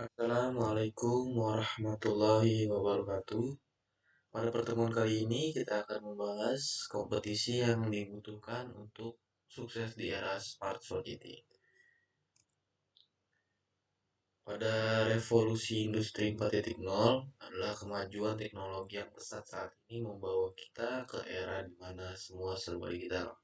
Assalamualaikum warahmatullahi wabarakatuh. Pada pertemuan kali ini kita akan membahas kompetisi yang dibutuhkan untuk sukses di era Smart Society. Pada revolusi industri 4.0 adalah kemajuan teknologi yang pesat saat ini membawa kita ke era di mana semua serba digital.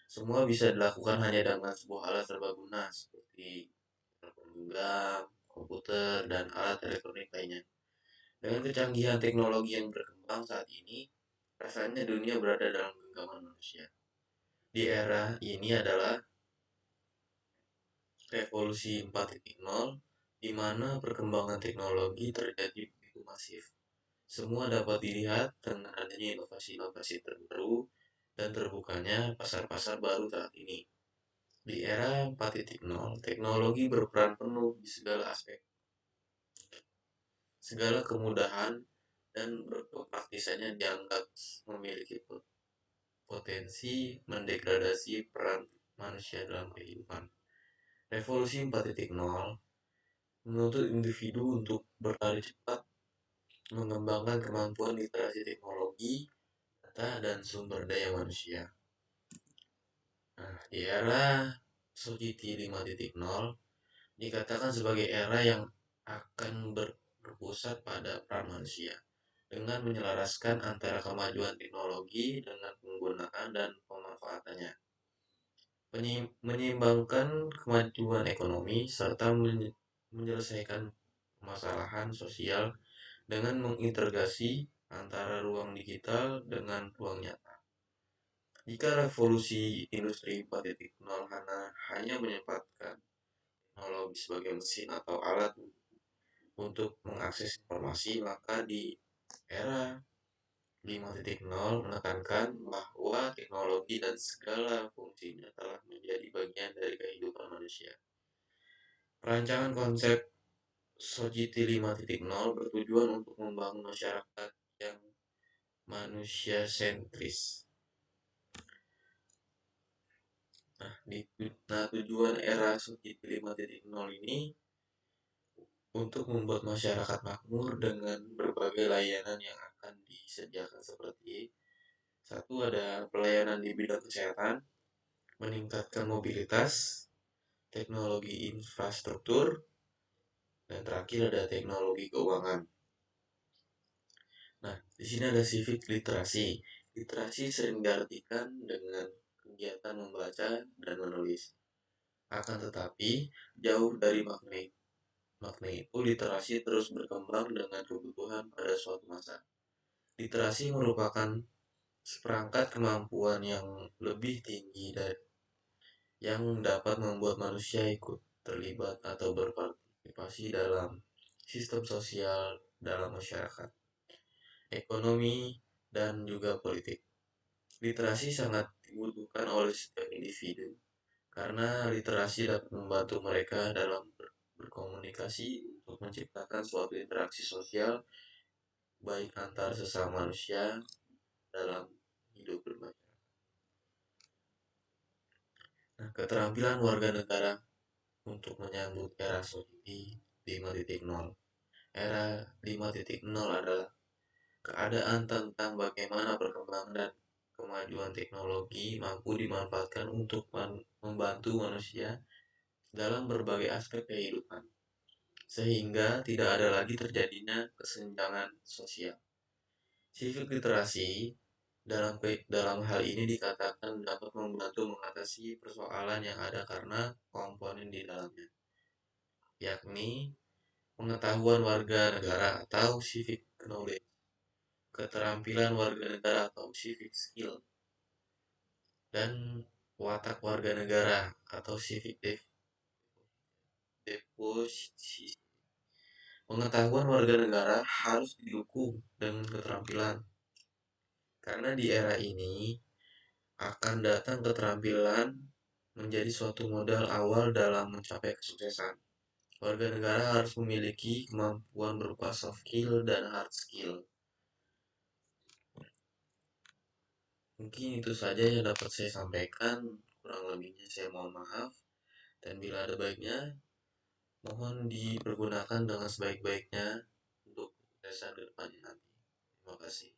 Semua bisa dilakukan hanya dengan sebuah alat serbaguna seperti telepon genggam, komputer, dan alat elektronik lainnya. Dengan kecanggihan teknologi yang berkembang saat ini, rasanya dunia berada dalam genggaman manusia. Di era ini adalah revolusi 4.0, di mana perkembangan teknologi terjadi begitu masif. Semua dapat dilihat dengan adanya inovasi-inovasi terbaru dan terbukanya pasar-pasar baru saat ini. Di era 4.0, teknologi berperan penuh di segala aspek. Segala kemudahan dan praktisannya dianggap memiliki potensi mendegradasi peran manusia dalam kehidupan. Revolusi 4.0 menuntut individu untuk berlari cepat, mengembangkan kemampuan literasi teknologi, data, dan sumber daya manusia. Nah, di era Society 5.0 dikatakan sebagai era yang akan berpusat pada peran manusia dengan menyelaraskan antara kemajuan teknologi dengan penggunaan dan pemanfaatannya, menyeimbangkan kemajuan ekonomi serta menyelesaikan permasalahan sosial dengan mengintegrasi antara ruang digital dengan ruang nyata. Jika revolusi industri 4.0 hanya menyempatkan teknologi sebagai mesin atau alat untuk mengakses informasi, maka di era 5.0 menekankan bahwa teknologi dan segala fungsinya telah menjadi bagian dari kehidupan manusia. Perancangan konsep Society 5.0 bertujuan untuk membangun masyarakat yang manusia sentris. Tujuan era Society 5.0 ini untuk membuat masyarakat makmur dengan berbagai layanan yang akan disediakan seperti satu, ada pelayanan di bidang kesehatan, meningkatkan mobilitas, teknologi infrastruktur, dan terakhir ada teknologi keuangan. Nah, di sini ada civic literasi. Literasi sering diartikan dengan kegiatan membaca dan menulis. Akan tetapi, jauh dari makna itu, literasi terus berkembang dengan kebutuhan pada suatu masa. Literasi merupakan seperangkat kemampuan yang lebih tinggi dari yang dapat membuat manusia ikut terlibat atau berpartisipasi dalam sistem sosial dalam masyarakat, ekonomi, dan juga politik. Literasi sangat dibutuhkan oleh setiap individu karena literasi dapat membantu mereka dalam berkomunikasi untuk menciptakan suatu interaksi sosial baik antar sesama manusia dalam hidup bermasyarakat. Nah, keterampilan warga negara untuk menyambut era Society 5.0. Era 5.0 adalah keadaan tentang bagaimana perkembangan dan kemajuan teknologi mampu dimanfaatkan untuk membantu manusia dalam berbagai aspek kehidupan, sehingga tidak ada lagi terjadinya kesenjangan sosial. Civic literasi dalam hal ini dikatakan dapat membantu mengatasi persoalan yang ada karena komponen di dalamnya, yakni pengetahuan warga negara atau civic knowledge, keterampilan warga negara atau civic skill, dan watak warga negara atau civic deposisi. Pengetahuan warga negara harus didukung dengan keterampilan, karena di era ini akan datang keterampilan menjadi suatu modal awal dalam mencapai kesuksesan. Warga negara harus memiliki kemampuan berupa soft skill dan hard skill. Mungkin itu saja yang dapat saya sampaikan. Kurang lebihnya saya mohon maaf. Dan bila ada baiknya, Mohon dipergunakan dengan sebaik-baiknya untuk kesuksesan ke depannya nanti. Terima kasih.